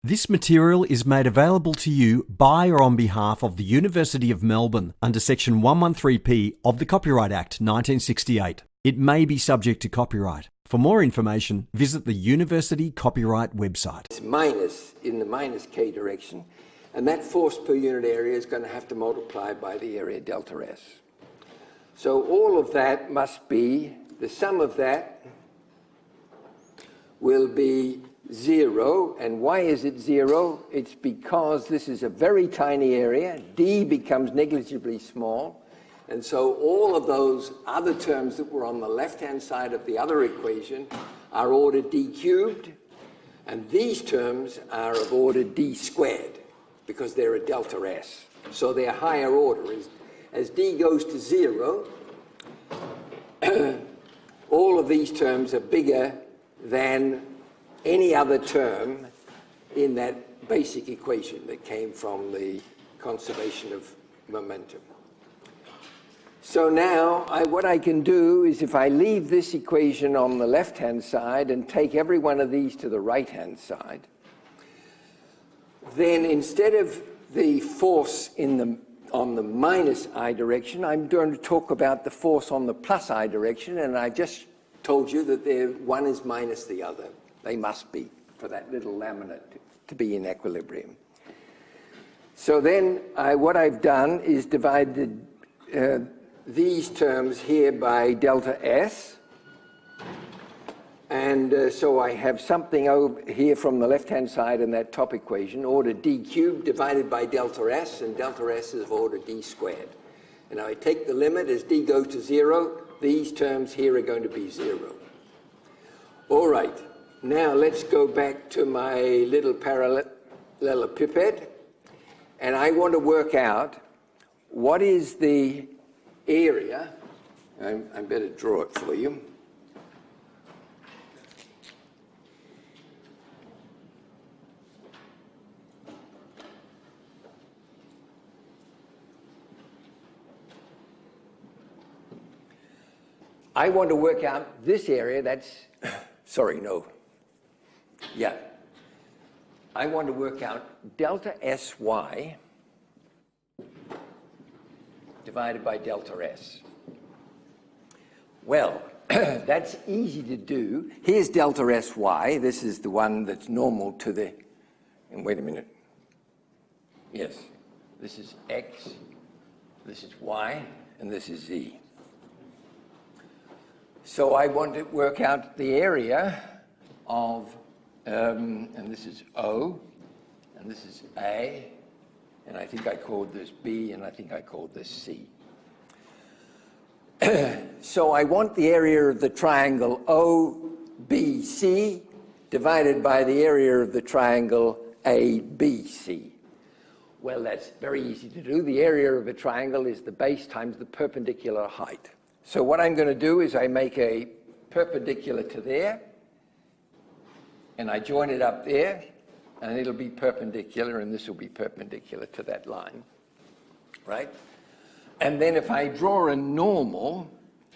This material is made available to you by or on behalf of the University of Melbourne under Section 113P of the Copyright Act 1968. It may be subject to copyright. For more information, visit the University Copyright website. It's minus in the minus k direction, and that force per unit area is going to have to multiply by the area delta S. So all of that must be, the sum of that will be 0. And why is it 0? It's because this is a very tiny area. D becomes negligibly small. And so all of those other terms that were on the left-hand side of the other equation are order d cubed. And these terms are of order d squared because they're a delta S. So they're higher order. As d goes to 0, all of these terms are bigger than any other term in that basic equation that came from the conservation of momentum. So now what I can do is if I leave this equation on the left-hand side and take every one of these to the right-hand side, then instead of the force on the minus I direction, I'm going to talk about the force on the plus I direction, and I just told you that one is minus the other. They must be for that little laminate to be in equilibrium. So then what I've done is divided these terms here by delta S. And so I have something over here from the left-hand side in that top equation, order d cubed divided by delta S, and delta S is of order d squared. And I take the limit as d goes to 0. These terms here are going to be 0. All right. Now let's go back to my little parallelepiped, and I want to work out what is the area. I better draw it for you. I want to work out this area that's, sorry, no. Yeah. I want to work out delta SY divided by delta S. Well, that's easy to do. Here's delta SY. This is the one that's normal to the, and wait a minute. Yes, this is X, this is Y, and this is Z. So I want to work out the area of and this is O, and this is A, and I think I called this B, and I think I called this C. So I want the area of the triangle OBC divided by the area of the triangle ABC. Well, that's very easy to do. The area of a triangle is the base times the perpendicular height. So what I'm going to do is I make a perpendicular to there, and I join it up there, and it'll be perpendicular, and this will be perpendicular to that line, right? And then if I draw a normal,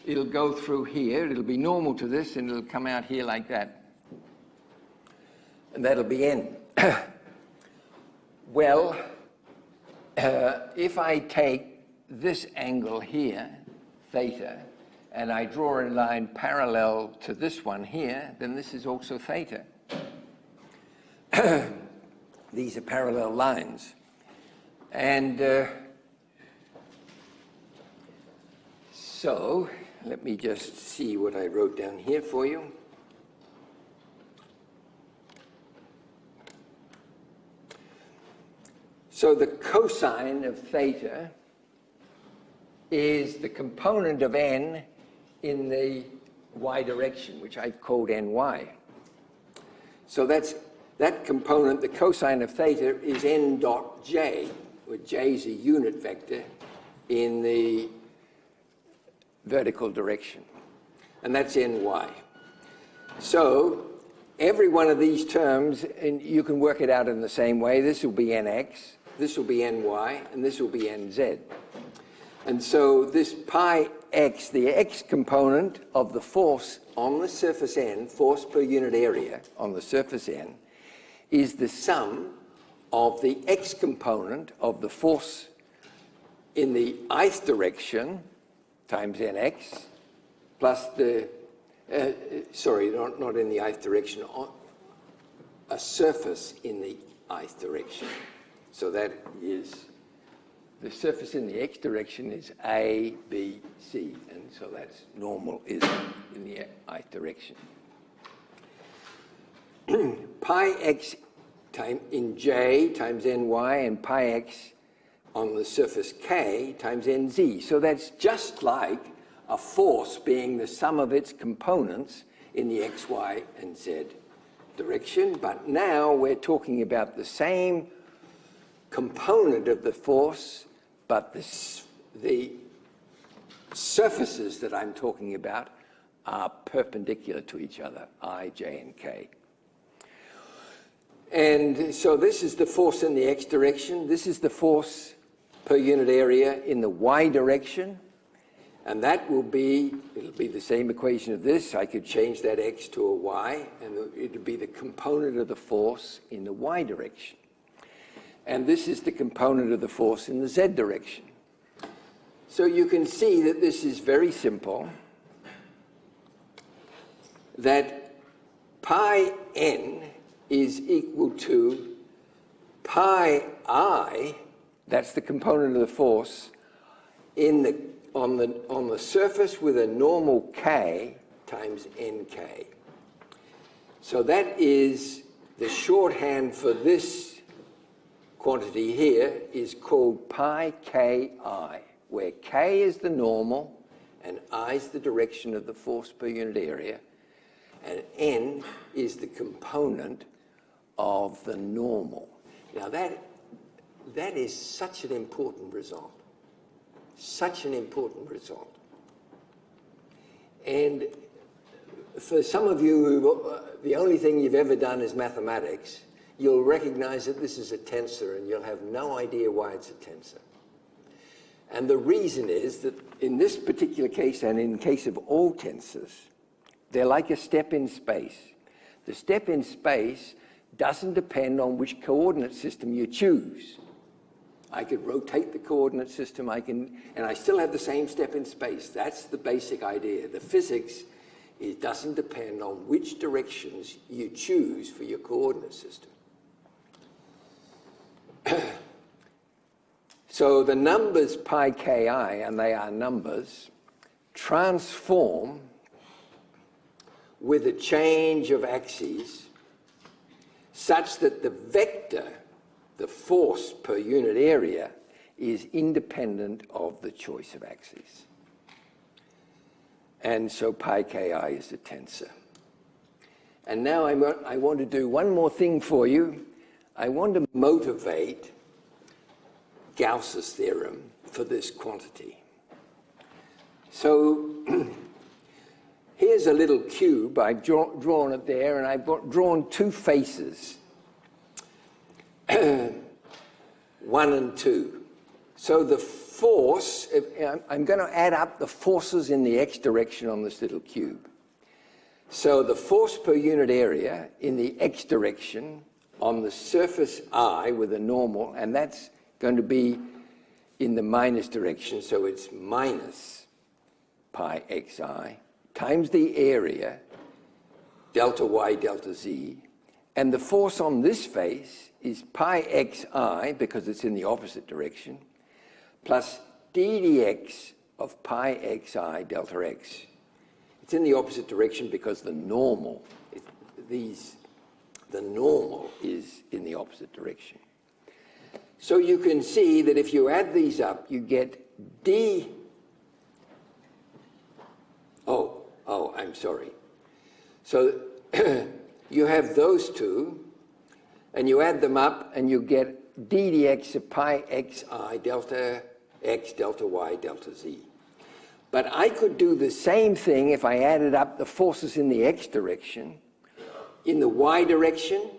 it'll go through here, it'll be normal to this, and it'll come out here like that. And that'll be N. Well, if I take this angle here, theta, and I draw a line parallel to this one here, then this is also theta. These are parallel lines. And so let me just see what I wrote down here for you. So the cosine of theta is the component of n in the y direction, which I've called ny. So that component, the cosine of theta, is n dot j, where j is a unit vector in the vertical direction. And that's ny. So every one of these terms, and you can work it out in the same way, this will be nx, this will be ny, and this will be nz. And so this pi x, the x component of the force on the surface n, force per unit area on the surface n, is the sum of the x component of the force in the ith direction times nx plus the, sorry, not in the ith direction, a surface in the ith direction. So that is, the surface in the x direction is A, B, C, and so that's normal is in the ith direction. Pi x in J times Ny and pi x on the surface K times Nz. So that's just like a force being the sum of its components in the x, y, and z direction. But now we're talking about the same component of the force, but the surfaces that I'm talking about are perpendicular to each other, I, J, and K. And so this is the force in the x direction. This is the force per unit area in the y direction. And that will be, it'll be the same equation of this. I could change that x to a y, and it would be the component of the force in the y direction. And this is the component of the force in the z direction. So you can see that this is very simple, that pi n is equal to pi I, that's the component of the force, on the surface with a normal k times nk. So that is the shorthand for this quantity here is called pi ki, where k is the normal and I is the direction of the force per unit area, and n is the component of the normal. Now that is such an important result. Such an important result. And for some of you who the only thing you've ever done is mathematics, you'll recognize that this is a tensor and you'll have no idea why it's a tensor. And the reason is that in this particular case, and in case of all tensors, they're like a step in space. The step in space doesn't depend on which coordinate system you choose. I could rotate the coordinate system, and I still have the same step in space. That's the basic idea. The physics, it doesn't depend on which directions you choose for your coordinate system. So the numbers pi ki, and they are numbers, transform with a change of axes such that the vector, the force per unit area, is independent of the choice of axes. And so pi ki is a tensor. And now I want to do one more thing for you. I want to motivate Gauss's theorem for this quantity. So here's a little cube. I've drawn it there, and I've drawn two faces, 1 and 2. So the force, I'm going to add up the forces in the x direction on this little cube. So the force per unit area in the x direction on the surface I with a normal, and that's going to be in the minus direction, so it's minus pi xi, times the area, delta y, delta z, and the force on this face is pi xi, because it's in the opposite direction, plus d dx of pi xi delta x. It's in the opposite direction because the normal, the normal is in the opposite direction. So you can see that if you add these up, you get d. Oh, I'm sorry. So you have those two, and you add them up, and you get d dx of pi xi delta x delta y delta z. But I could do the same thing if I added up the forces in the x direction. In the y direction,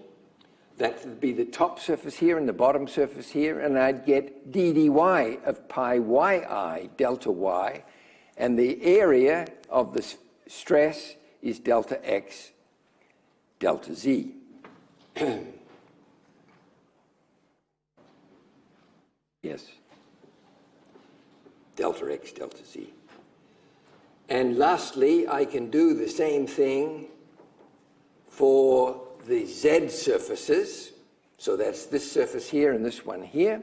that would be the top surface here and the bottom surface here, and I'd get d dy of pi yi delta y, and the area of the stress is delta x delta z. Yes. Delta x, delta z. And lastly, I can do the same thing for the z surfaces. So that's this surface here and this one here.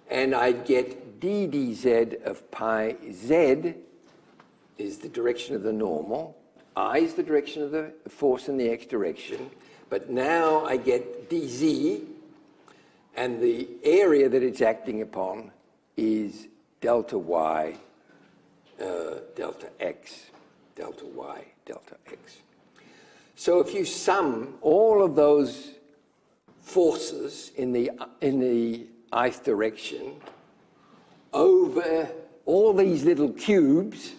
And I'd get d dz of pi z is the direction of the normal. I is the direction of the force in the x direction. But now I get dz, and the area that it's acting upon is delta y, delta x, delta y, delta x. So if you sum all of those forces in the ith direction over all these little cubes,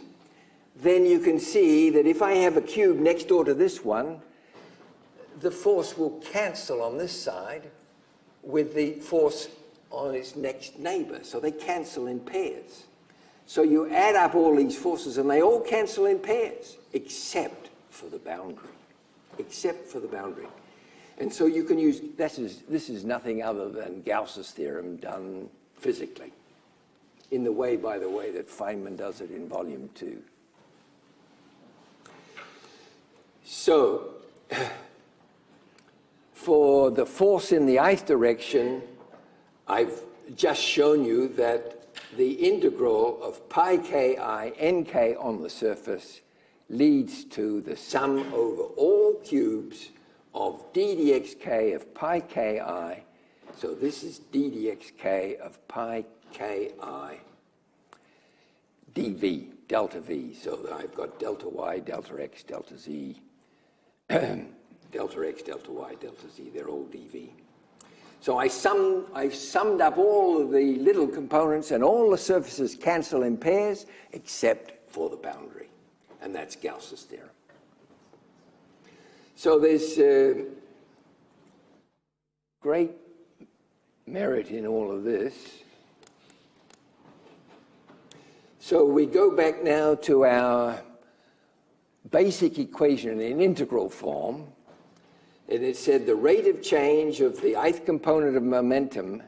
then you can see that if I have a cube next door to this one, the force will cancel on this side with the force on its next neighbor. So they cancel in pairs. So you add up all these forces and they all cancel in pairs, except for the boundary. Except for the boundary. And so you can use, this is nothing other than Gauss's theorem done physically, in the way, by the way, that Feynman does it in volume 2. So, for the force in the ith direction, I've just shown you that the integral of pi ki nk on the surface leads to the sum over all cubes of d dxk of pi ki. So this is d dxk of pi ki dv, delta v. So I've got delta y, delta x, delta z, delta x, delta y, delta z, they're all dv. So I've summed up all of the little components and all the surfaces cancel in pairs except for the boundary. And that's Gauss's theorem. So there's great merit in all of this. So we go back now to our basic equation in integral form. And it said the rate of change of the ith component of momentum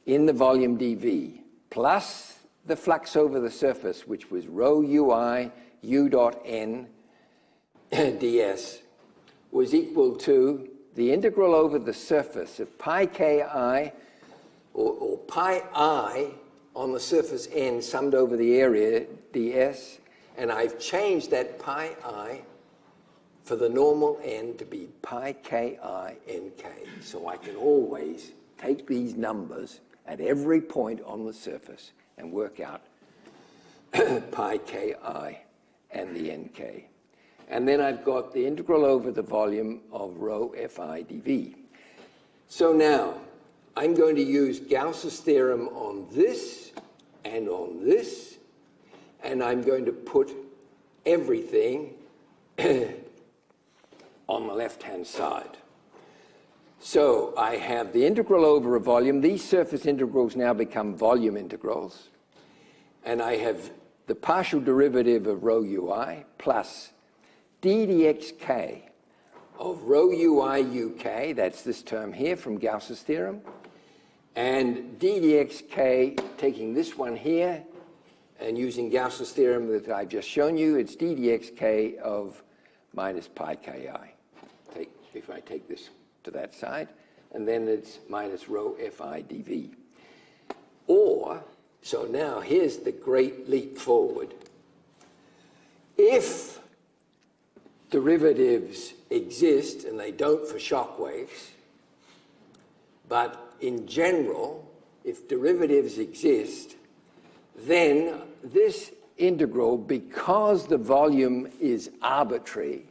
in the volume dv plus the flux over the surface, which was rho ui u dot n ds, was equal to the integral over the surface of pi ki, or pi I on the surface n summed over the area ds, and I've changed that pi I for the normal n to be pi ki nk. So I can always take these numbers at every point on the surface and work out pi ki and the nk. And then I've got the integral over the volume of rho fi dv. So now I'm going to use Gauss's theorem on this and on this, and I'm going to put everything on the left-hand side. So I have the integral over a volume. These surface integrals now become volume integrals. And I have the partial derivative of rho ui plus d dxk of rho ui uk, that's this term here from Gauss's theorem, and d dxk, taking this one here and using Gauss's theorem that I've just shown you, it's d dxk of minus pi ki. If I take this to that side, and then it's minus rho fi dv. Or, so now here's the great leap forward. If derivatives exist, and they don't for shock waves, but in general, if derivatives exist, then this integral, because the volume is arbitrary,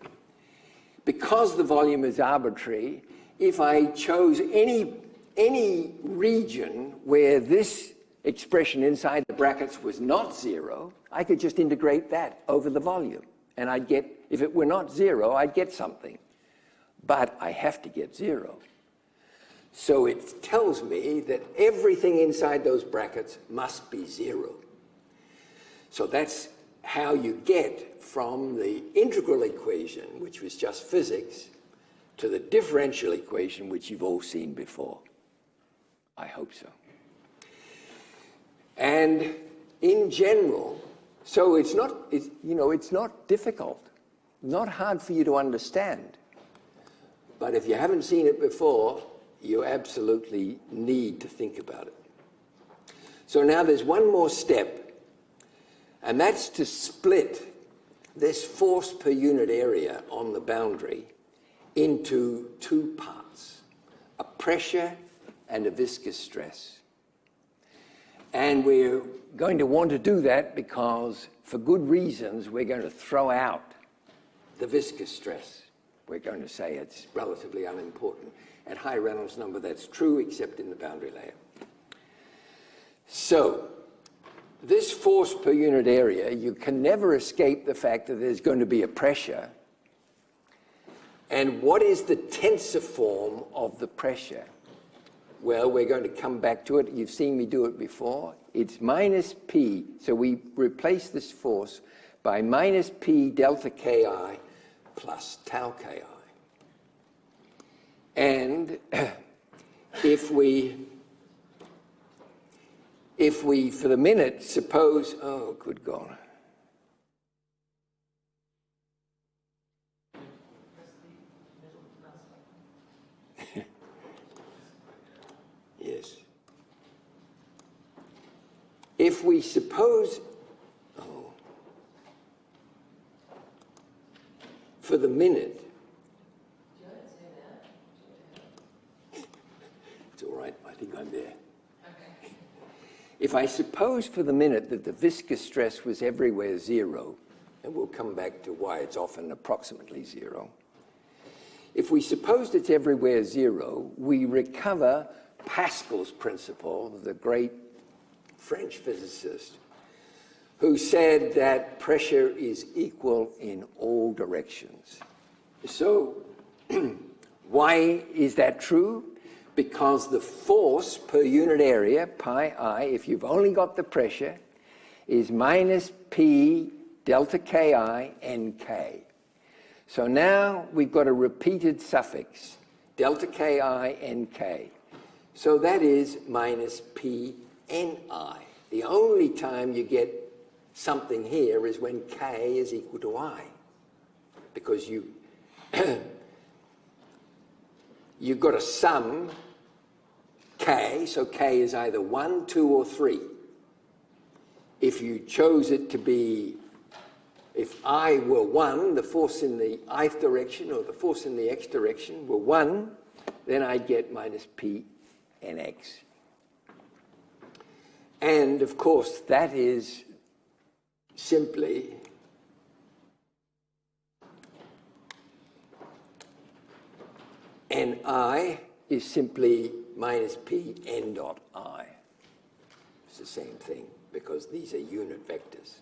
if I chose any region where this expression inside the brackets was not zero, I could just integrate that over the volume. And I'd get, if it were not zero, I'd get something. But I have to get zero. So it tells me that everything inside those brackets must be zero. So that's how you get from the integral equation, which was just physics, to the differential equation, which you've all seen before. I hope so. And in general, so it's not difficult, not hard for you to understand. But if you haven't seen it before, you absolutely need to think about it. So now there's one more step, and that's to split this force per unit area on the boundary into two parts, a pressure and a viscous stress. And we're going to want to do that because, for good reasons, we're going to throw out the viscous stress. We're going to say it's relatively unimportant. At high Reynolds number, that's true, except in the boundary layer. So, this force per unit area, you can never escape the fact that there's going to be a pressure. And what is the tensor form of the pressure? Well, we're going to come back to it. You've seen me do it before. It's minus P. So we replace this force by minus P delta Ki plus tau Ki. And if we, for the minute, suppose, oh, good God. Yes. If we suppose, for the minute, it's all right, I think I'm there. Okay. If I suppose for the minute that the viscous stress was everywhere zero, and we'll come back to why it's often approximately zero, if we supposed it's everywhere zero, we recover Pascal's principle, the great French physicist, who said that pressure is equal in all directions. So why is that true? Because the force per unit area, pi I, if you've only got the pressure, is minus P delta Ki Nk. So now we've got a repeated suffix, delta Ki Nk. So that is minus P Ni. The only time you get something here is when K is equal to I, because you've got a sum K, so K is either 1, 2, or 3. If you chose it to be, if I were 1, the force in the ith direction or the force in the x direction were 1, then I'd get minus P Nx. And, of course, that is simply Ni is simply minus P N dot I. It's the same thing because these are unit vectors.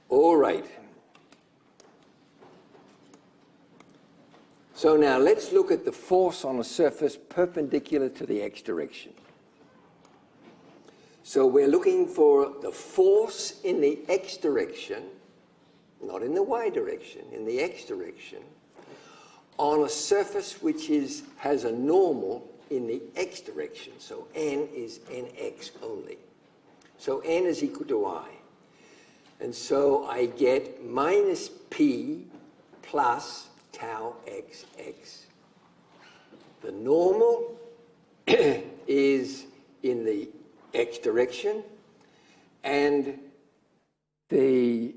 All right. So now let's look at the force on a surface perpendicular to the x direction. So we're looking for the force in the x direction, not in the y direction, in the x direction, on a surface which has a normal in the x direction. So n is nx only. So n is equal to I. And so I get minus p plus tau xx. The normal is in the x direction, and the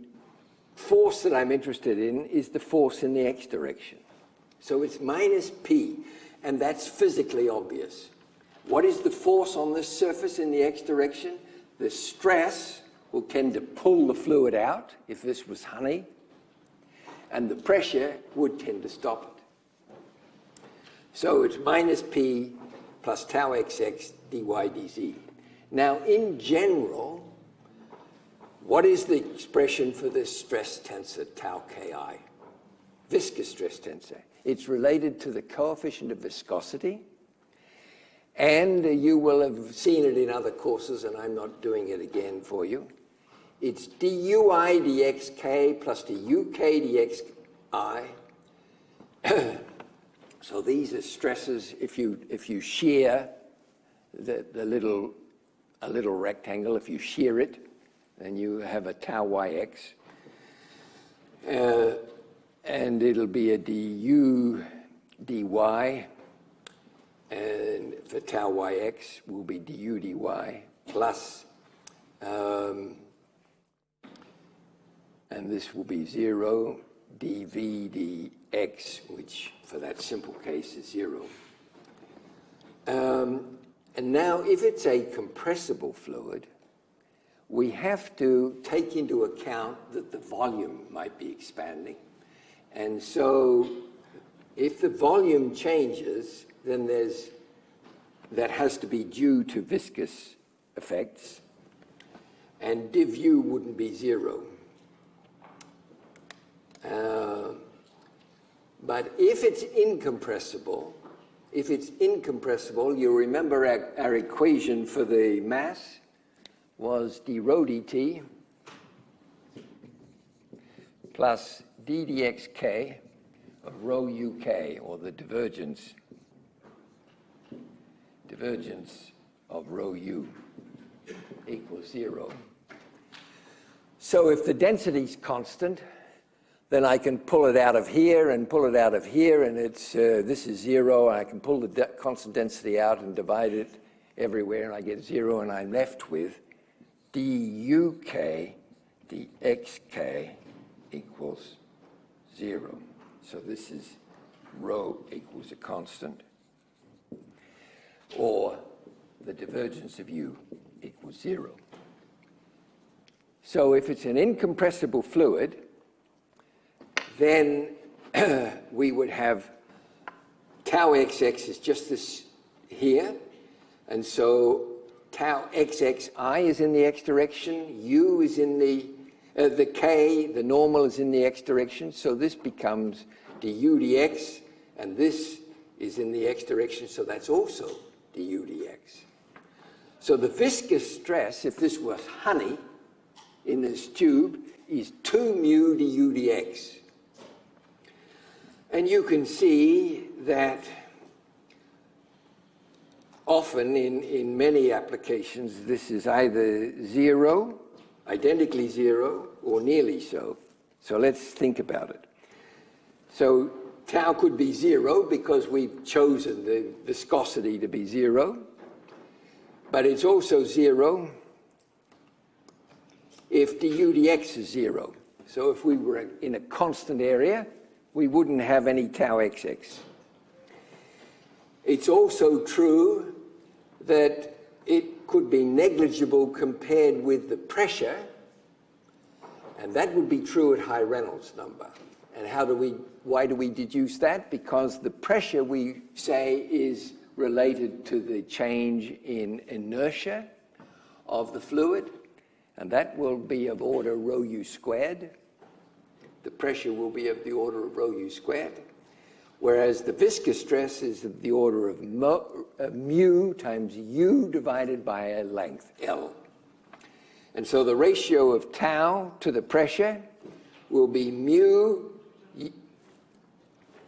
force that I'm interested in is the force in the x direction. So it's minus p, and that's physically obvious. What is the force on this surface in the x direction? The stress will tend to pull the fluid out, if this was honey, and the pressure would tend to stop it. So it's minus p plus tau xx dy dz. Now, in general, what is the expression for this stress tensor, tau Ki? Viscous stress tensor. It's related to the coefficient of viscosity, and you will have seen it in other courses, and I'm not doing it again for you. It's dui dxk plus duk dxi. So these are stresses if you shear the little a little rectangle. If you shear it, then you have a tau yx. And it'll be a du dy, and for tau yx will be du dy plus, and this will be 0 dv dx, which for that simple case is 0. And now, if it's a compressible fluid, we have to take into account that the volume might be expanding. And so if the volume changes, then that has to be due to viscous effects, and div u wouldn't be 0. But if it's incompressible, you'll remember our equation for the mass was d rho dt plus d dxk of rho uk, or the divergence of rho u equals 0. So if the density is constant, then I can pull it out of here and pull it out of here, and it's this is 0, and I can pull the constant density out and divide it everywhere, and I get 0, and I'm left with duk dxk equals 0. So this is rho equals a constant, or the divergence of u equals 0. So if it's an incompressible fluid, then we would have tau xx is just this here, and so tau xxi is in the x direction, u is in the k, the normal is in the x direction, so this becomes du dx, and this is in the x direction, so that's also du dx. So the viscous stress, if this was honey in this tube, is 2 mu du dx. And you can see that often in many applications, this is either 0, identically 0, or nearly so. So let's think about it. So tau could be 0 because we've chosen the viscosity to be 0, but it's also 0 if du dx is 0. So if we were in a constant area, we wouldn't have any tau xx. It's also true that it could be negligible compared with the pressure, and that would be true at high Reynolds number. And why do we deduce that? Because the pressure, we say, is related to the change in inertia of the fluid, and that will be of order rho u squared. The pressure will be of the order of rho u squared, whereas the viscous stress is of the order of mu times u divided by a length, L. And so the ratio of tau to the pressure will be mu.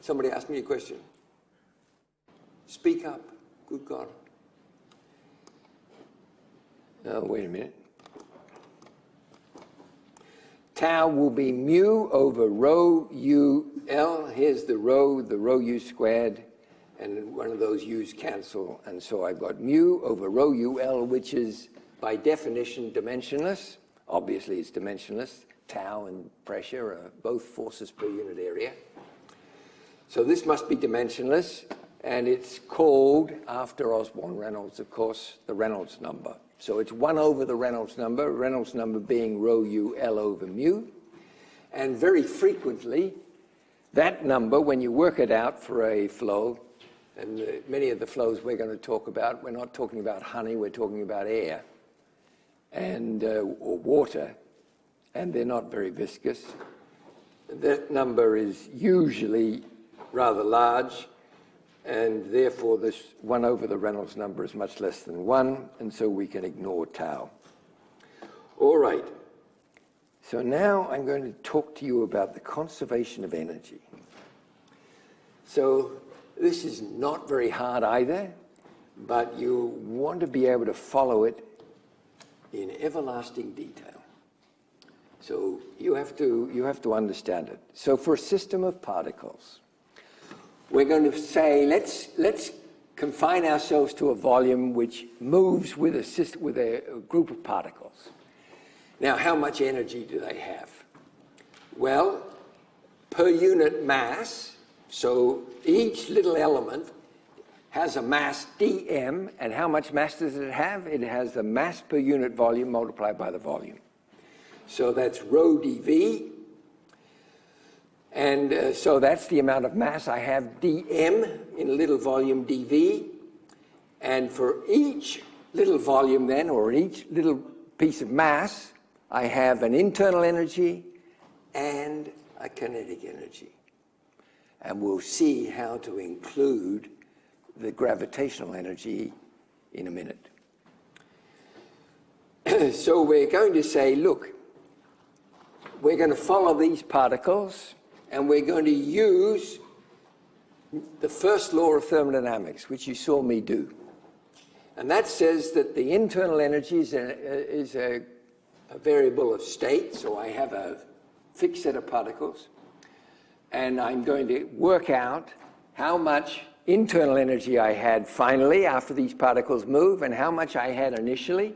Somebody asked me a question. Speak up. Good God. Oh, wait a minute. Tau will be mu over rho u L. Here's the rho u squared, and one of those u's cancel. And so I've got mu over rho u L, which is by definition dimensionless. Obviously it's dimensionless. Tau and pressure are both forces per unit area. So this must be dimensionless, and it's called, after Osborne Reynolds, of course, the Reynolds number. So it's 1 over the Reynolds number being rho u L over mu. And very frequently, that number, when you work it out for a flow, and many of the flows we're going to talk about, we're not talking about honey, we're talking about air and or water, and they're not very viscous. That number is usually rather large, and therefore this 1 over the Reynolds number is much less than 1, and so we can ignore tau. All right. So now I'm going to talk to you about the conservation of energy. So this is not very hard either, but you want to be able to follow it in everlasting detail. So you have to understand it. So for a system of particles, we're going to say, let's confine ourselves to a volume which moves with a group of particles. Now, how much energy do they have? Well, per unit mass, so each little element has a mass dm, and how much mass does it have? It has the mass per unit volume multiplied by the volume. So that's rho dV, and so that's the amount of mass I have dm in a little volume dV, and for each little volume then, or each little piece of mass, I have an internal energy and a kinetic energy. And we'll see how to include the gravitational energy in a minute. So we're going to say, look, we're going to follow these particles, and we're going to use the first law of thermodynamics, which you saw me do. And that says that the internal energy is a variable of state, so I have a fixed set of particles, and I'm going to work out how much internal energy I had finally after these particles move and how much I had initially,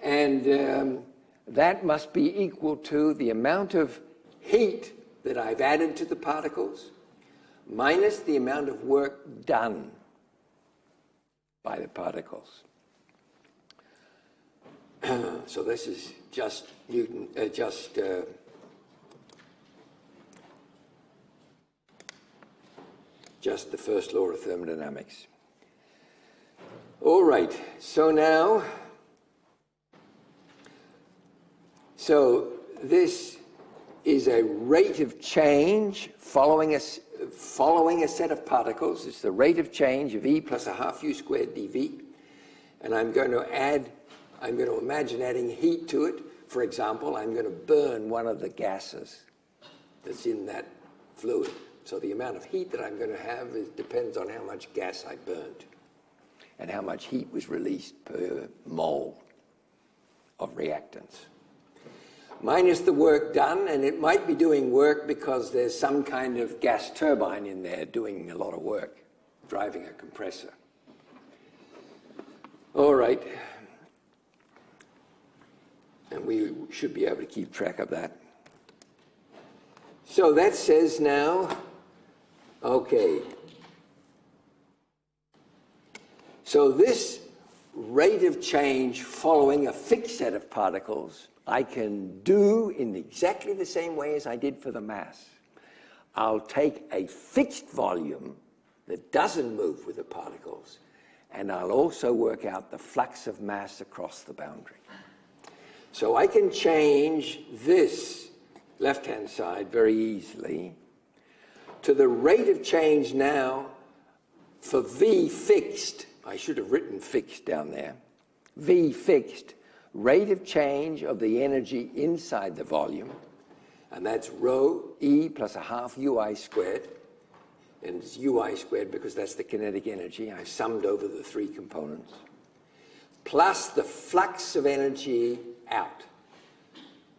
and that must be equal to the amount of heat that I've added to the particles minus the amount of work done by the particles. So this is just Newton, just the first law of thermodynamics. All right, so now, so this is a rate of change following a set of particles. It's the rate of change of E plus a half U squared dV. And I'm going to imagine adding heat to it. For example, I'm going to burn one of the gases that's in that fluid. So the amount of heat that I'm going to have depends on how much gas I burned and how much heat was released per mole of reactants. Minus the work done, and it might be doing work because there's some kind of gas turbine in there doing a lot of work, driving a compressor. All right. And we should be able to keep track of that. So that says now, okay. So this rate of change following a fixed set of particles I can do in exactly the same way as I did for the mass. I'll take a fixed volume that doesn't move with the particles, and I'll also work out the flux of mass across the boundary. So I can change this left-hand side very easily to the rate of change now for V fixed. I should have written fixed down there. V fixed, rate of change of the energy inside the volume, and that's rho E plus a half Ui squared, and it's Ui squared because that's the kinetic energy. I summed over the three components, plus the flux of energy out.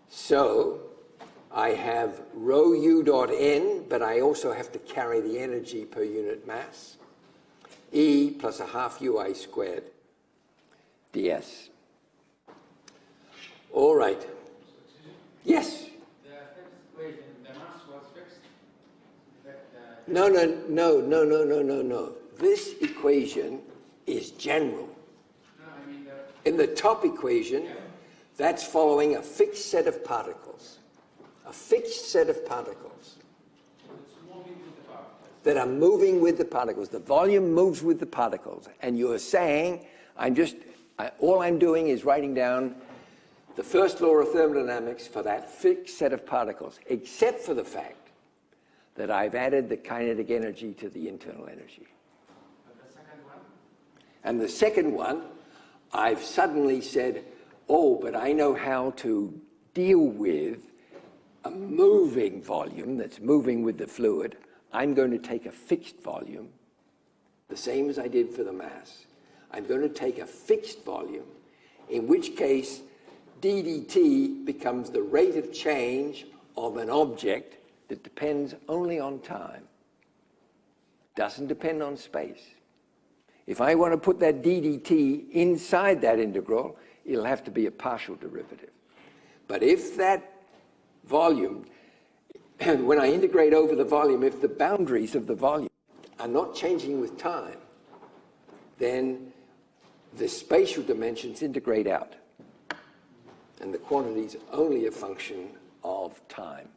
So I have rho U dot N, but I also have to carry the energy per unit mass, E plus a half Ui squared ds. All right. Yes? The fixed equation, the mass was fixed? No. This equation is general. No, I mean in the top equation, that's following a fixed set of particles. A fixed set of particles. it's moving with the particles. That are moving with the particles. The volume moves with the particles. And you're saying, all I'm doing is writing down the first law of thermodynamics for that fixed set of particles, except for the fact that I've added the kinetic energy to the internal energy. The second one? And the second one, I've suddenly said, oh, but I know how to deal with a moving volume that's moving with the fluid. I'm going to take a fixed volume, the same as I did for the mass. I'm going to take a fixed volume in which case d dt becomes the rate of change of an object that depends only on time, doesn't depend on space. If I want to put that d dt inside that integral, it'll have to be a partial derivative. But if that volume, when I integrate over the volume, if the boundaries of the volume are not changing with time, then the spatial dimensions integrate out. And the quantity is only a function of time.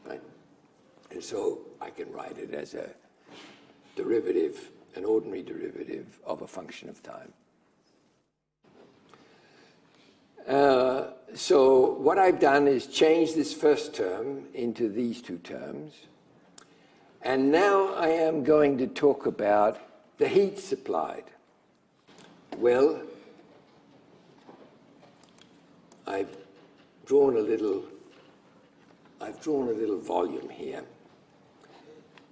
Right? And so I can write it as a derivative, an ordinary derivative of a function of time. So what I've done is change this first term into these two terms. And now I am going to talk about the heat supplied. Well, I've drawn a little volume here.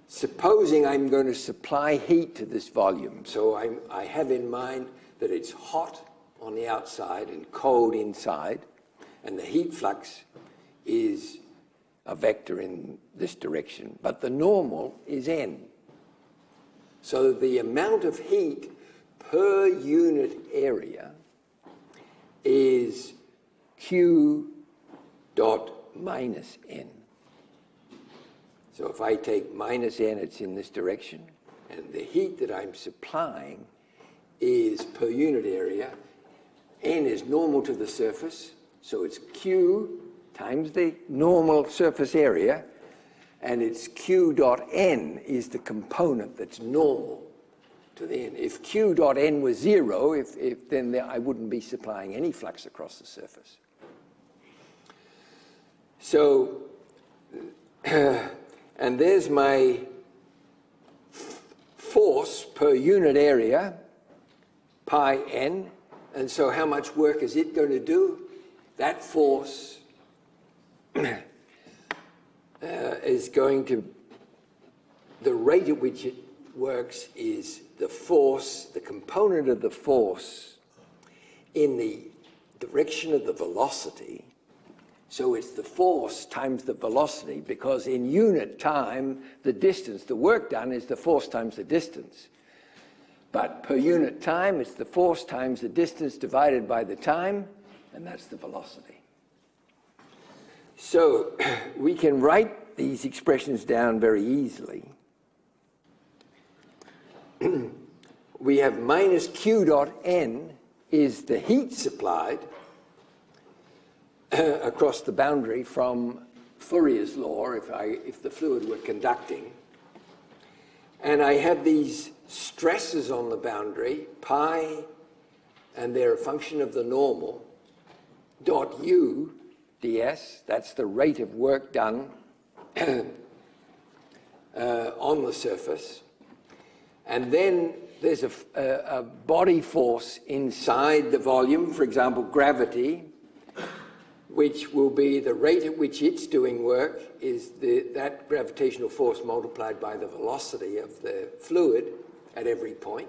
Supposing I'm going to supply heat to this volume, so I have in mind that it's hot on the outside and cold inside, and the heat flux is a vector in this direction, but the normal is n. So the amount of heat per unit area is Q dot minus n. So if I take minus n, it's in this direction, and the heat that I'm supplying is per unit area. N is normal to the surface, so it's Q times the normal surface area, and it's Q dot n is the component that's normal to the n. If Q dot n was 0, then I wouldn't be supplying any flux across the surface. So, and there's my force per unit area, pi n, and so how much work is it going to do? That force is going to, the rate at which it works is the force, the component of the force in the direction of the velocity. So it's the force times the velocity, because in unit time, the distance, the work done is the force times the distance. But per unit time, it's the force times the distance divided by the time, and that's the velocity. So we can write these expressions down very easily. We have minus Q dot n is the heat supplied across the boundary from Fourier's law, if the fluid were conducting. And I have these stresses on the boundary, pi, and they're a function of the normal, dot u ds, that's the rate of work done on the surface. And then there's a body force inside the volume, for example, gravity, which will be the rate at which it's doing work is that gravitational force multiplied by the velocity of the fluid at every point,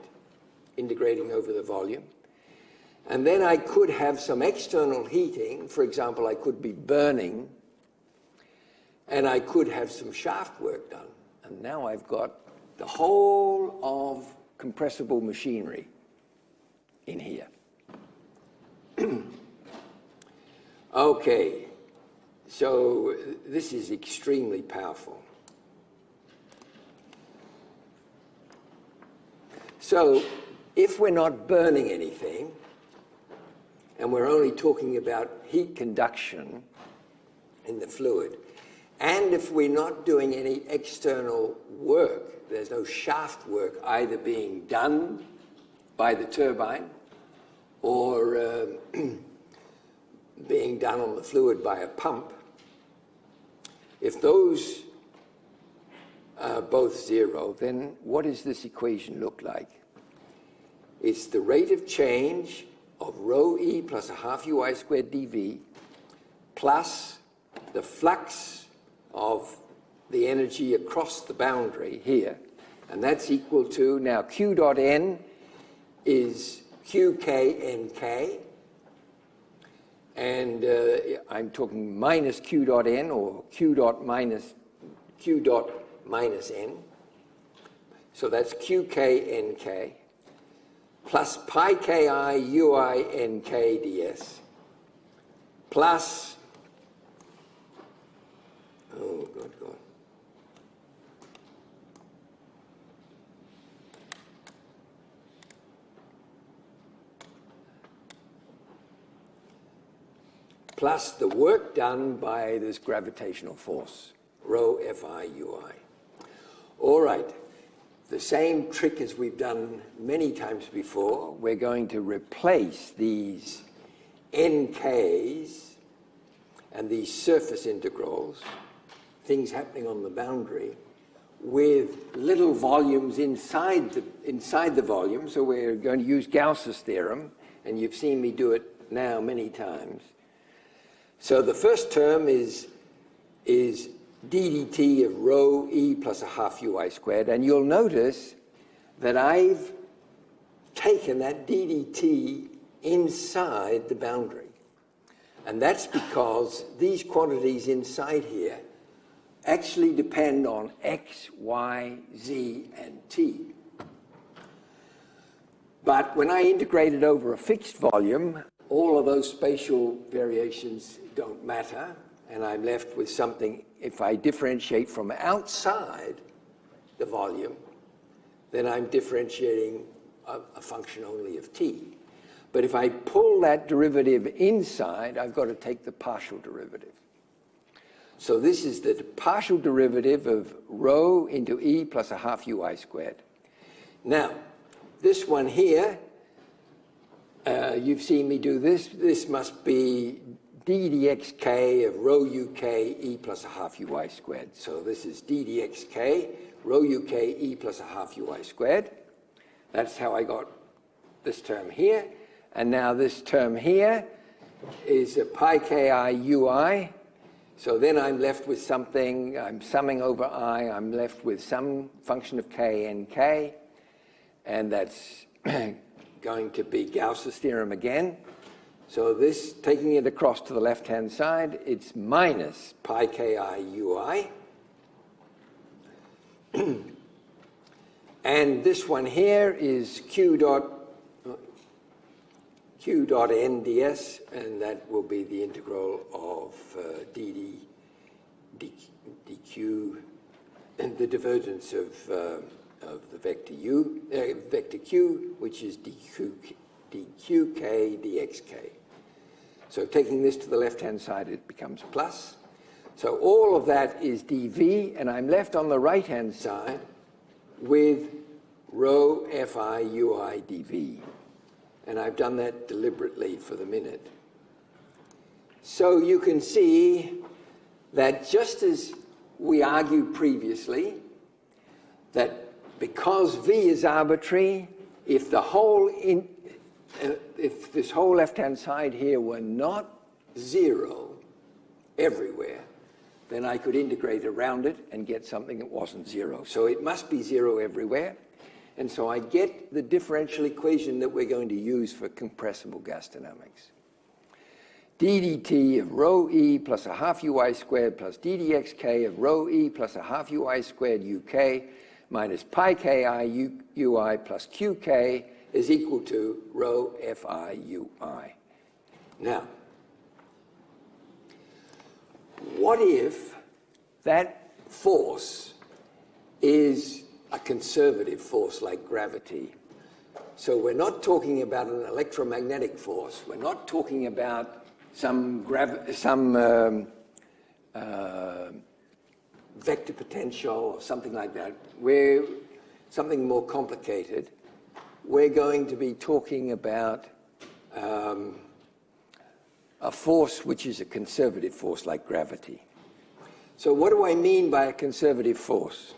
integrating over the volume. And then I could have some external heating. For example, I could be burning, and I could have some shaft work done. And now I've got the whole of compressible machinery in here. Okay, so this is extremely powerful. So if we're not burning anything, and we're only talking about heat conduction in the fluid, and if we're not doing any external work, there's no shaft work either being done by the turbine or being done on the fluid by a pump, if those are both 0, then what does this equation look like? It's the rate of change of rho e plus a half ui squared dv plus the flux of the energy across the boundary here, and that's equal to, now Q dot n is Q qknk, and I'm talking minus q dot n or q dot minus n. So that's qknk plus pi ki ui nk ds plus, oh, God. Plus the work done by this gravitational force, rho Fi ui. All right, the same trick as we've done many times before. We're going to replace these NKs and these surface integrals, things happening on the boundary, with little volumes inside the volume. So we're going to use Gauss's theorem, and you've seen me do it now many times. So the first term is d dt of rho e plus a half ui squared, and you'll notice that I've taken that d dt inside the boundary. And that's because these quantities inside here actually depend on x, y, z, and t. But when I integrate it over a fixed volume, all of those spatial variations don't matter, and I'm left with something. If I differentiate from outside the volume, then I'm differentiating a function only of t. But if I pull that derivative inside, I've got to take the partial derivative. So this is the partial derivative of rho into e plus a half ui squared. Now, this one here, you've seen me do this. This must be d dxk of rho uk e plus a half ui squared. So this is d dxk, rho uk e plus a half ui squared. That's how I got this term here. And now this term here is a pi ki ui. So then I'm left with something, I'm summing over I, I'm left with some function of k and k, and that's going to be Gauss's theorem again. So this, taking it across to the left-hand side, it's minus pi ki ui. And this one here is q dot n ds, and that will be the integral of dq, and the divergence of the vector u, vector q, which is dqk dxk. So taking this to the left-hand side, it becomes plus. So all of that is dv, and I'm left on the right-hand side with rho fi ui dv. And I've done that deliberately for the minute. So you can see that just as we argued previously, that because v is arbitrary, if the whole if this whole left-hand side here were not zero everywhere, then I could integrate around it and get something that wasn't zero. So it must be zero everywhere. And so I get the differential equation that we're going to use for compressible gas dynamics. d dt of rho e plus a half ui squared plus d dxk of rho e plus a half ui squared uk minus pi ki ui plus qk is equal to rho fi ui. Now, what if that force is a conservative force like gravity? So we're not talking about an electromagnetic force. We're not talking about some vector potential or something like that. We're something more complicated. We're going to be talking about a force which is a conservative force like gravity. So what do I mean by a conservative force?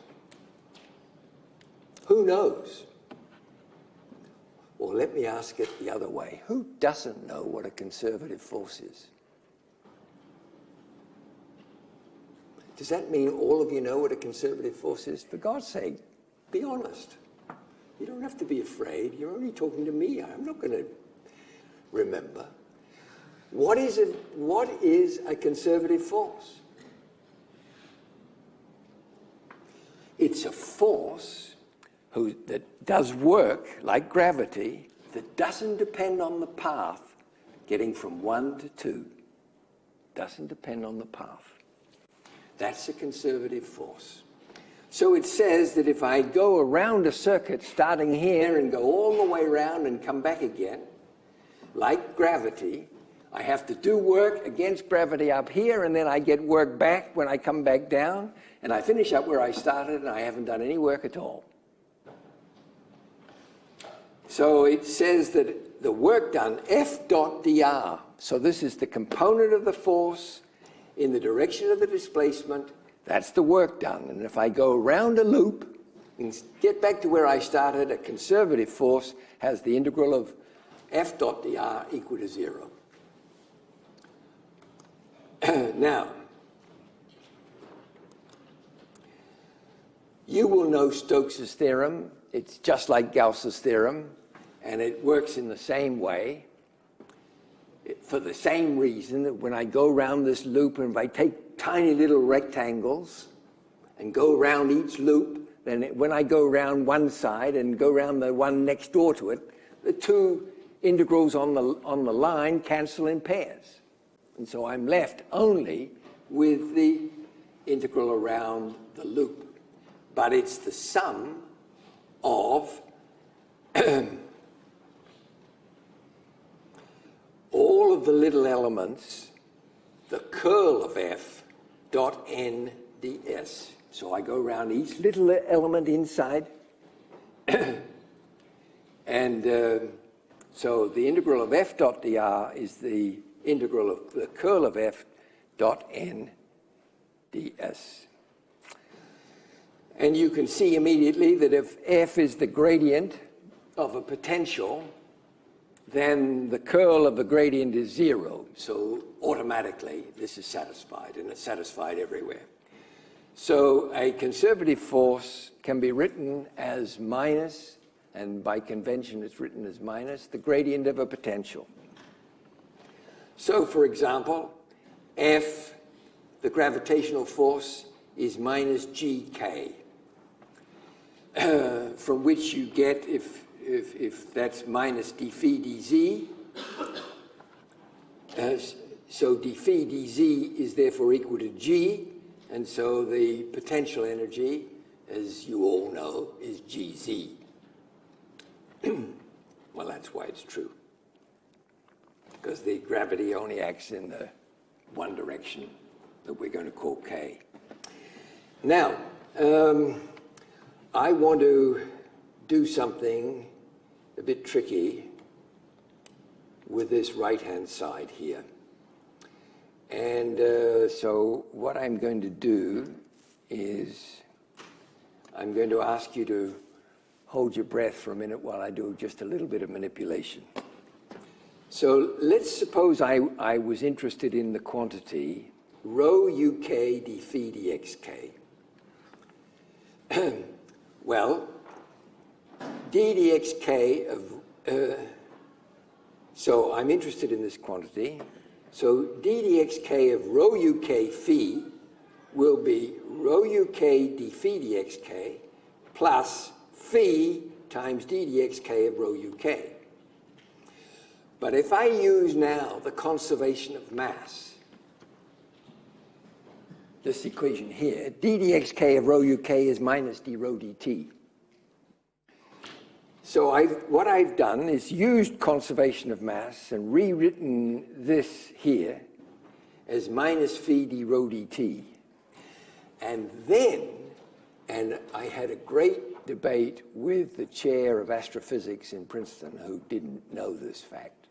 Who knows? Or let me ask it the other way. Who doesn't know what a conservative force is? Does that mean all of you know what a conservative force is? For God's sake, be honest. You don't have to be afraid. You're only talking to me. I'm not going to remember. What is a conservative force? It's a force that does work like gravity that doesn't depend on the path getting from 1 to 2. Doesn't depend on the path. That's a conservative force. So it says that if I go around a circuit starting here and go all the way around and come back again, like gravity, I have to do work against gravity up here, and then I get work back when I come back down, and I finish up where I started, and I haven't done any work at all. So it says that the work done, F dot dr, so this is the component of the force in the direction of the displacement, that's the work done. And if I go around a loop and get back to where I started, a conservative force has the integral of F dot dr equal to 0. Now, you will know Stokes' theorem. It's just like Gauss's theorem, and it works in the same way. For the same reason that when I go around this loop, and if I take tiny little rectangles and go around each loop, then when I go around one side and go around the one next door to it, the two integrals on the line cancel in pairs. And so I'm left only with the integral around the loop. But it's the sum of all of the little elements, the curl of F dot n ds. So I go around each little element inside. And so the integral of F dot dr is the integral of the curl of F dot n ds. And you can see immediately that if F is the gradient of a potential, then the curl of the gradient is 0. So automatically this is satisfied, and it's satisfied everywhere. So a conservative force can be written as minus, and by convention it's written as minus, the gradient of a potential. So for example, F, the gravitational force, is minus gk, from which you get, if that's minus d phi dz, so d phi dz is therefore equal to g, and so the potential energy, as you all know, is gz. Well, that's why it's true, because the gravity only acts in the one direction that we're going to call k. Now, I want to do something a bit tricky with this right-hand side here. And so what I'm going to do is I'm going to ask you to hold your breath for a minute while I do just a little bit of manipulation. So let's suppose I was interested in the quantity rho uk d phi dxk. Well, d dxk of, so I'm interested in this quantity. So d dxk of rho uk phi will be rho uk d phi dxk plus phi times d dxk of rho uk. But if I use now the conservation of mass, this equation here, d dxk of rho uk is minus d rho dt. So what I've done is used conservation of mass and rewritten this here as minus phi d rho dt. And then, and I had a great debate with the chair of astrophysics in Princeton who didn't know this fact.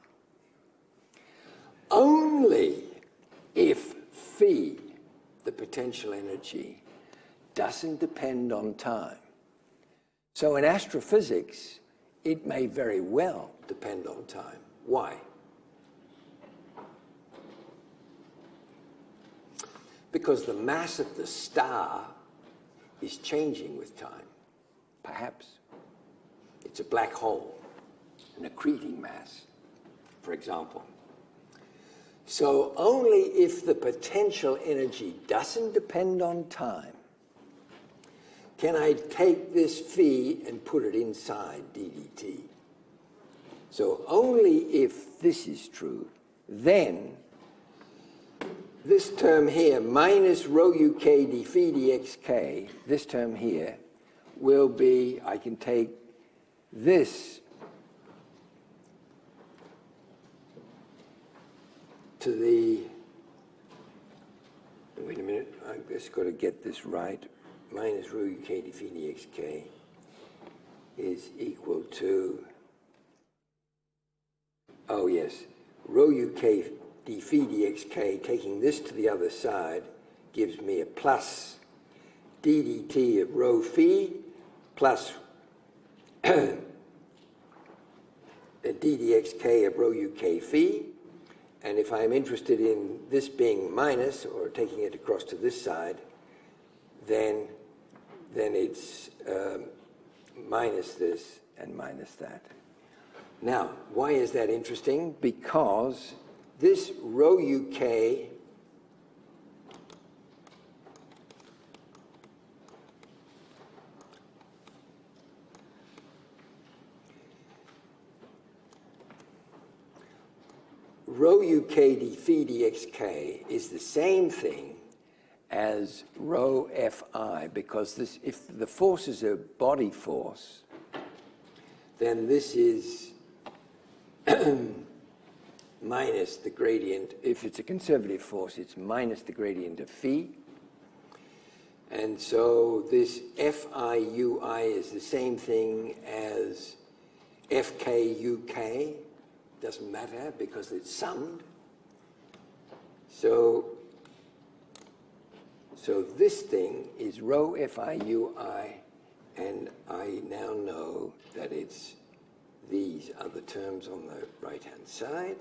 Only if phi, the potential energy, doesn't depend on time. So in astrophysics, it may very well depend on time. Why? Because the mass of the star is changing with time. Perhaps. It's a black hole, an accreting mass, for example. So only if the potential energy doesn't depend on time can I take this phi and put it inside ddt. So only if this is true, then this term here, minus rho uk d phi dxk, this term here, will be, I can take this to the, wait a minute, I've just got to get this right, minus rho uk d phi dxk is equal to, oh yes, rho uk d phi dxk, taking this to the other side, gives me a plus ddt of rho phi plus ddxk of rho uk phi. And if I'm interested in this being minus, or taking it across to this side, then it's minus this and minus that. Now, why is that interesting? Because this rho uk rho uk d phi dxk is the same thing as rho fi, because this, if the force is a body force, then this is minus the gradient. If it's a conservative force, it's minus the gradient of phi. And so this fi ui is the same thing as fk uk. Doesn't matter because it's summed. So this thing is rho fi ui, and I now know that it's these are the terms on the right-hand side.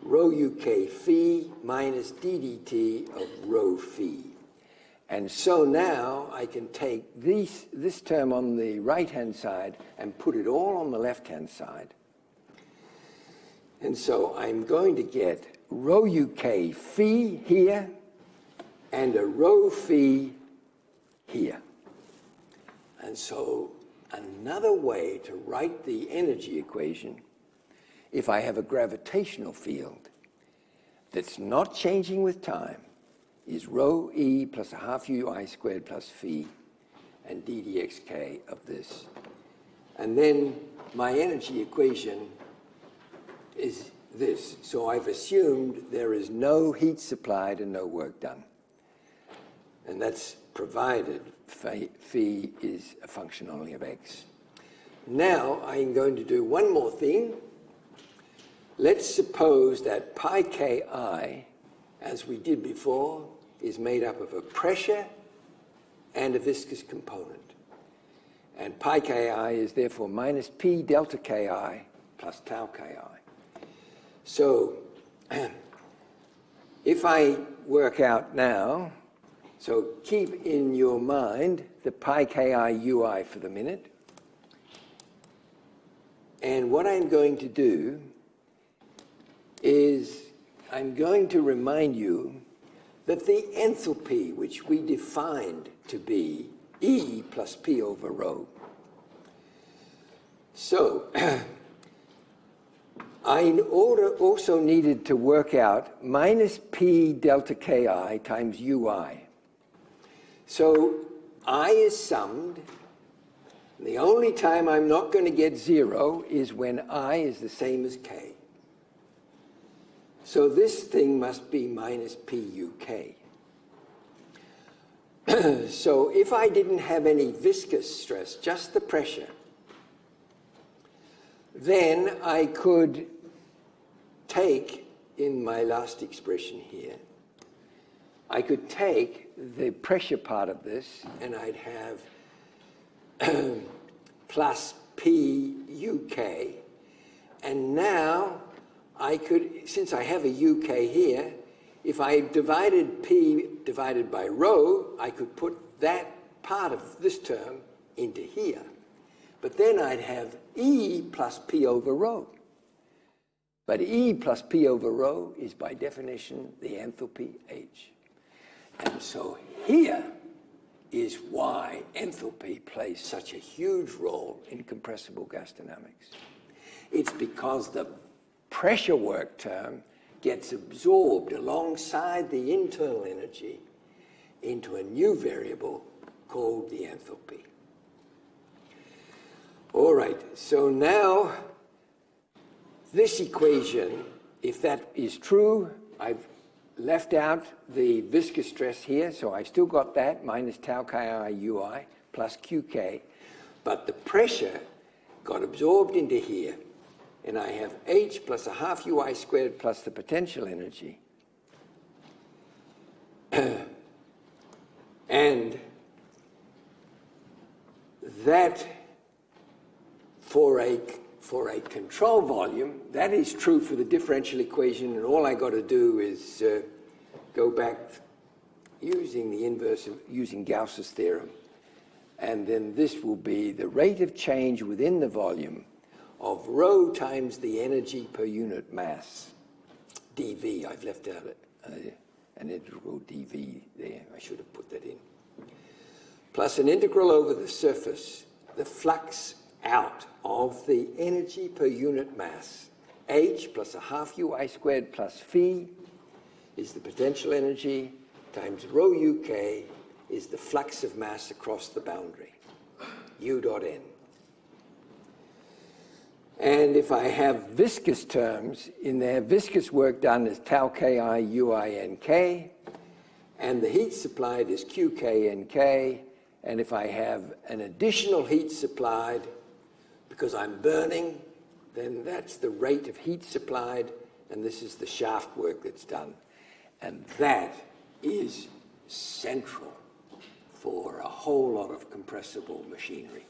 Rho uk phi minus ddt of rho phi. And so now I can take this term on the right-hand side and put it all on the left-hand side. And so I'm going to get rho uk phi here and a rho phi here. And so another way to write the energy equation, if I have a gravitational field that's not changing with time, is rho e plus a half ui squared plus phi and ddxk of this. And then my energy equation is this. So I've assumed there is no heat supplied and no work done. And that's provided phi is a function only of x. Now I'm going to do one more thing. Let's suppose that pi ki, as we did before, is made up of a pressure and a viscous component. And pi ki is therefore minus p delta ki plus tau ki. So if I work out now, so keep in your mind the pi ki ui for the minute. And what I'm going to do is I'm going to remind you that the enthalpy, which we defined to be E plus P over rho. So I also needed to work out minus P delta Ki times Ui. So I is summed. The only time I'm not going to get 0 is when I is the same as K. So this thing must be minus PUK. So if I didn't have any viscous stress, just the pressure, then I could take, in my last expression here, I could take the pressure part of this and I'd have plus PUK. And now I could, since I have a UK here, if I divided P divided by rho, I could put that part of this term into here. But then I'd have E plus P over rho. But E plus P over rho is by definition the enthalpy H. And so here is why enthalpy plays such a huge role in compressible gas dynamics. It's because the pressure work term gets absorbed alongside the internal energy into a new variable called the enthalpy. All right, so now this equation, if that is true, I've left out the viscous stress here, so I still got that, minus tau chi ui plus qk, but the pressure got absorbed into here, and I have H plus a half ui squared plus the potential energy. And that, for a control volume, that is true for the differential equation, and all I got to do is go back using the inverse of using Gauss's theorem, and then this will be the rate of change within the volume of rho times the energy per unit mass, dV. I've left out an integral dV there. I should have put that in. Plus an integral over the surface, the flux out of the energy per unit mass. H plus a half ui squared plus phi is the potential energy times rho uk is the flux of mass across the boundary, u dot n. And if I have viscous terms in there, viscous work done is tau ki ui nk, and the heat supplied is qk nk, and if I have an additional heat supplied, because I'm burning, then that's the rate of heat supplied, and this is the shaft work that's done. And that is central for a whole lot of compressible machinery.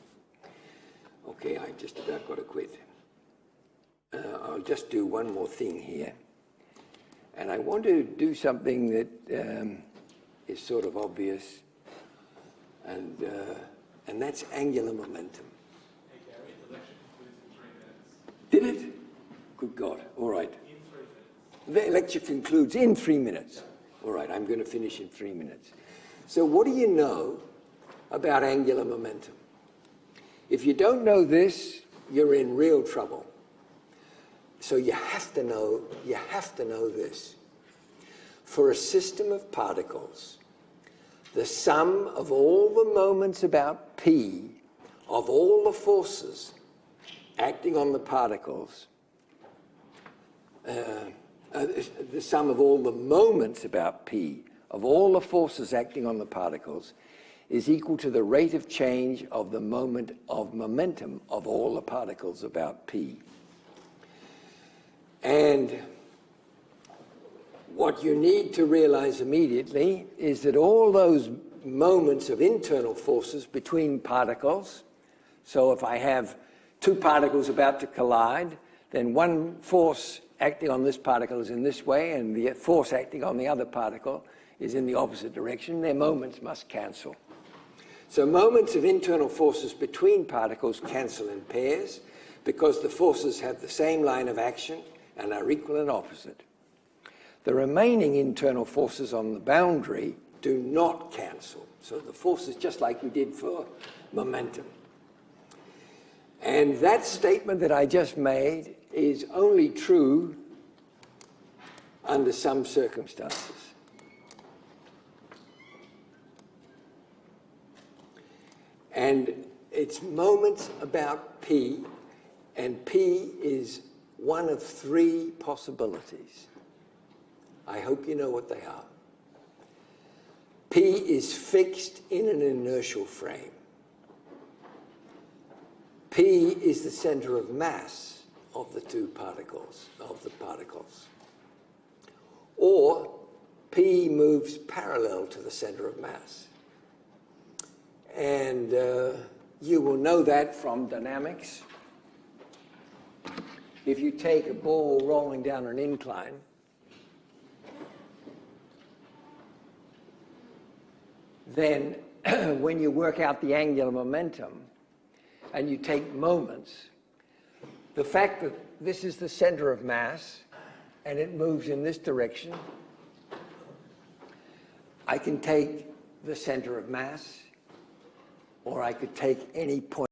Okay, I've just about got to quit. I'll just do one more thing here. And I want to do something that is sort of obvious, and that's angular momentum. Hey Gary, the lecture concludes in 3 minutes. Did it? Good God. All right. In 3 minutes. The lecture concludes in 3 minutes. All right, I'm going to finish in 3 minutes. So what do you know about angular momentum? If you don't know this, you're in real trouble. So you have to know this. For a system of particles, the sum of all the moments about P of all the forces acting on the particles, the sum of all the moments about P of all the forces acting on the particles is equal to the rate of change of the moment of momentum of all the particles about P. And what you need to realize immediately is that all those moments of internal forces between particles, so if I have two particles about to collide, then one force acting on this particle is in this way, and the force acting on the other particle is in the opposite direction. Their moments must cancel. So moments of internal forces between particles cancel in pairs because the forces have the same line of action and are equal and opposite. The remaining internal forces on the boundary do not cancel. So the forces, just like we did for momentum. And that statement that I just made is only true under some circumstances. And it's moments about P, and P is one of three possibilities. I hope you know what they are. P is fixed in an inertial frame. P is the center of mass of the two particles, Or P moves parallel to the center of mass. And you will know that from dynamics. If you take a ball rolling down an incline, then when you work out the angular momentum and you take moments, the fact that this is the center of mass and it moves in this direction, I can take the center of mass, or I could take any point